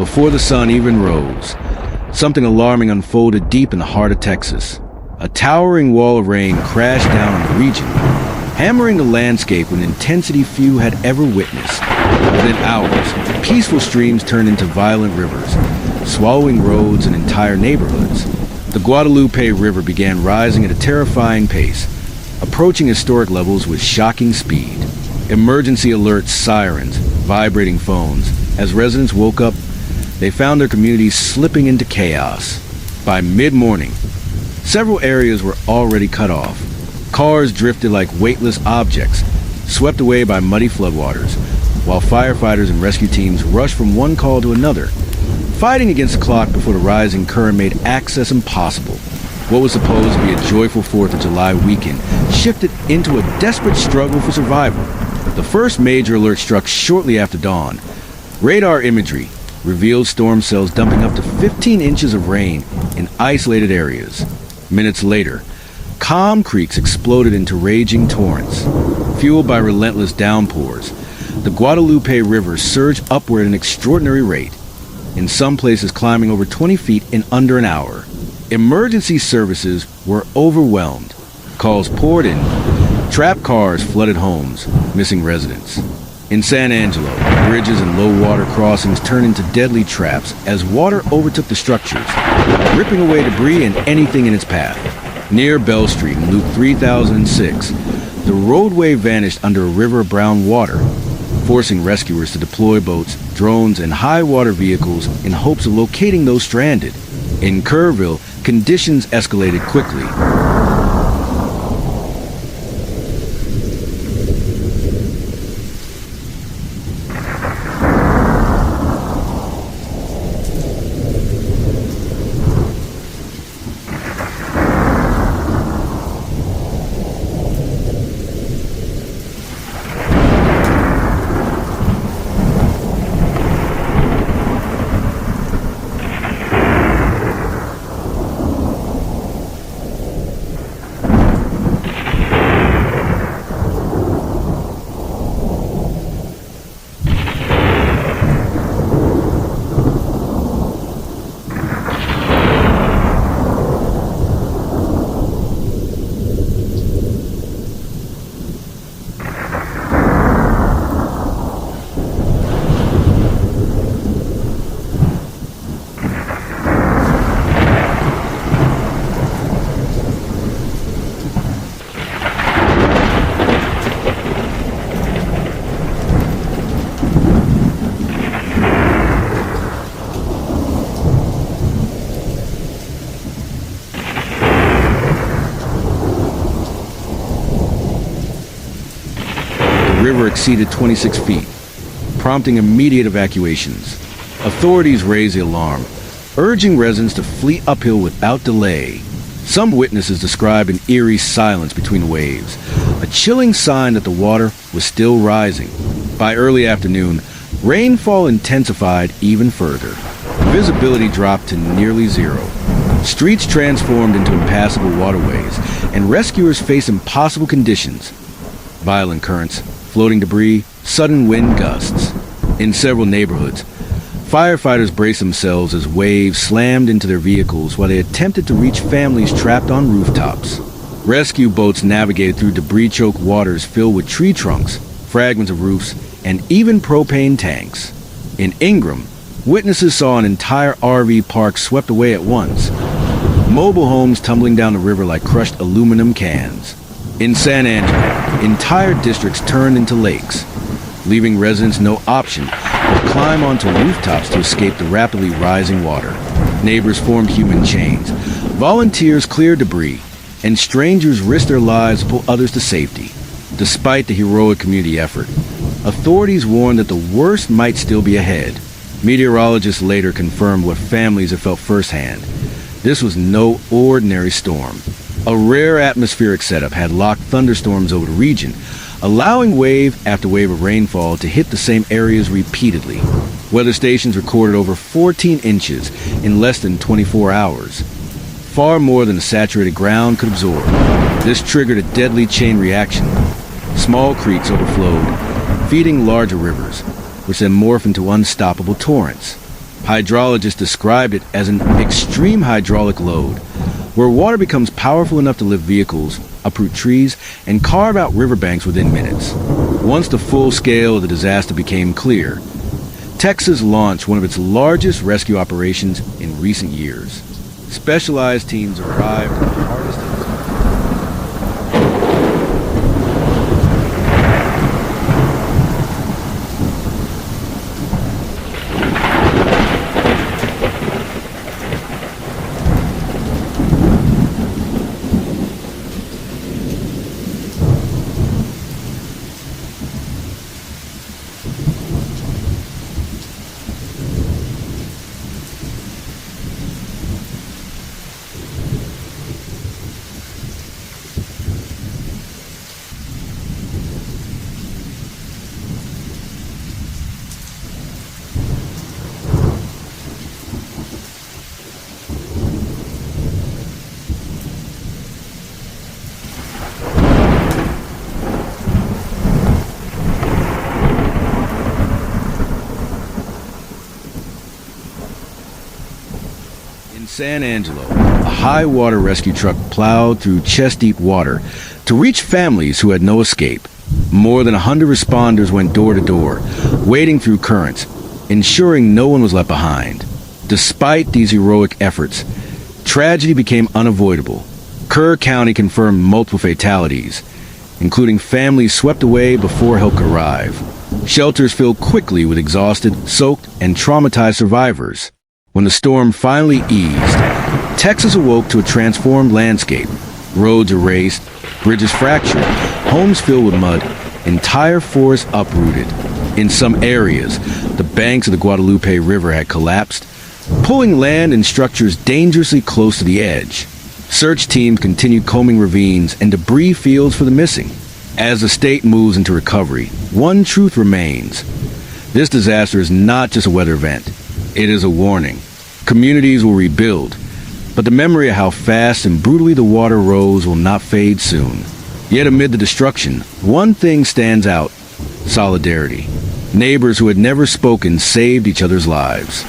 Before the sun even rose, something alarming unfolded deep in the heart of Texas. A towering wall of rain crashed down on the region, hammering the landscape with an intensity few had ever witnessed. Within hours, peaceful streams turned into violent rivers, swallowing roads and entire neighborhoods. The Guadalupe River began rising at a terrifying pace, approaching historic levels with shocking speed. Emergency alerts, sirens, vibrating phones. As residents woke up, they found their communities slipping into chaos. By mid-morning, several areas were already cut off. Cars drifted like weightless objects, swept away by muddy floodwaters, while firefighters and rescue teams rushed from one call to another, fighting against the clock before the rising current made access impossible. What was supposed to be a joyful 4th of July weekend shifted into a desperate struggle for survival. The first major alert struck shortly after dawn. Radar imagery revealed storm cells dumping up to 15 inches of rain in isolated areas. Minutes later, calm creeks exploded into raging torrents. Fueled by relentless downpours, the Guadalupe River surged upward at an extraordinary rate, in some places climbing over 20 feet in under an hour. Emergency services were overwhelmed. Calls poured in. Trapped cars flooded homes, missing residents. In San Angelo, bridges and low-water crossings turned into deadly traps as water overtook the structures, ripping away debris and anything in its path. Near Bell Street in Loop 3006, the roadway vanished under a river of brown water, forcing rescuers to deploy boats, drones, and high-water vehicles in hopes of locating those stranded. In Kerrville, conditions escalated quickly. The river exceeded 26 feet, prompting immediate evacuations. Authorities raised the alarm, urging residents to flee uphill without delay. Some witnesses described an eerie silence between the waves, a chilling sign that the water was still rising. By early afternoon, rainfall intensified even further. Visibility dropped to nearly zero. Streets transformed into impassable waterways, and rescuers faced impossible conditions. Violent currents, floating debris, sudden wind gusts. In several neighborhoods, firefighters braced themselves as waves slammed into their vehicles while they attempted to reach families trapped on rooftops. Rescue boats navigated through debris-choked waters filled with tree trunks, fragments of roofs, and even propane tanks. In Ingram, witnesses saw an entire RV park swept away at once, mobile homes tumbling down the river like crushed aluminum cans. In San Angelo, entire districts turned into lakes, leaving residents no option but climb onto rooftops to escape the rapidly rising water. Neighbors formed human chains, volunteers cleared debris, and strangers risked their lives to pull others to safety. Despite the heroic community effort, authorities warned that the worst might still be ahead. Meteorologists later confirmed what families had felt firsthand. This was no ordinary storm. A rare atmospheric setup had locked thunderstorms over the region, allowing wave after wave of rainfall to hit the same areas repeatedly. Weather stations recorded over 14 inches in less than 24 hours, far more than the saturated ground could absorb. This triggered a deadly chain reaction. Small creeks overflowed, feeding larger rivers, which then morphed into unstoppable torrents. Hydrologists described it as an extreme hydraulic load, where water becomes powerful enough to lift vehicles, uproot trees, and carve out riverbanks within minutes. Once the full scale of the disaster became clear, Texas launched one of its largest rescue operations in recent years. Specialized teams arrived at the hardest hit. In San Angelo, a high-water rescue truck plowed through chest-deep water to reach families who had no escape. More than 100 responders went door to door, wading through currents, ensuring no one was left behind. Despite these heroic efforts, tragedy became unavoidable. Kerr County confirmed multiple fatalities, including families swept away before help could arrive. Shelters filled quickly with exhausted, soaked, and traumatized survivors. When the storm finally eased, Texas awoke to a transformed landscape. Roads erased, bridges fractured, homes filled with mud, entire forests uprooted. In some areas, the banks of the Guadalupe River had collapsed, pulling land and structures dangerously close to the edge. Search teams continued combing ravines and debris fields for the missing. As the state moves into recovery, one truth remains. This disaster is not just a weather event. It is a warning. Communities will rebuild, but the memory of how fast and brutally the water rose will not fade soon. Yet amid the destruction, one thing stands out: solidarity. Neighbors who had never spoken saved each other's lives.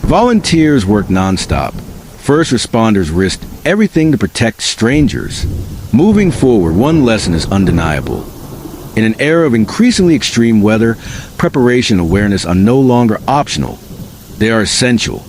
Volunteers worked nonstop. First responders risked everything to protect strangers. Moving forward, one lesson is undeniable. In an era of increasingly extreme weather, preparation and awareness are no longer optional. They are essential.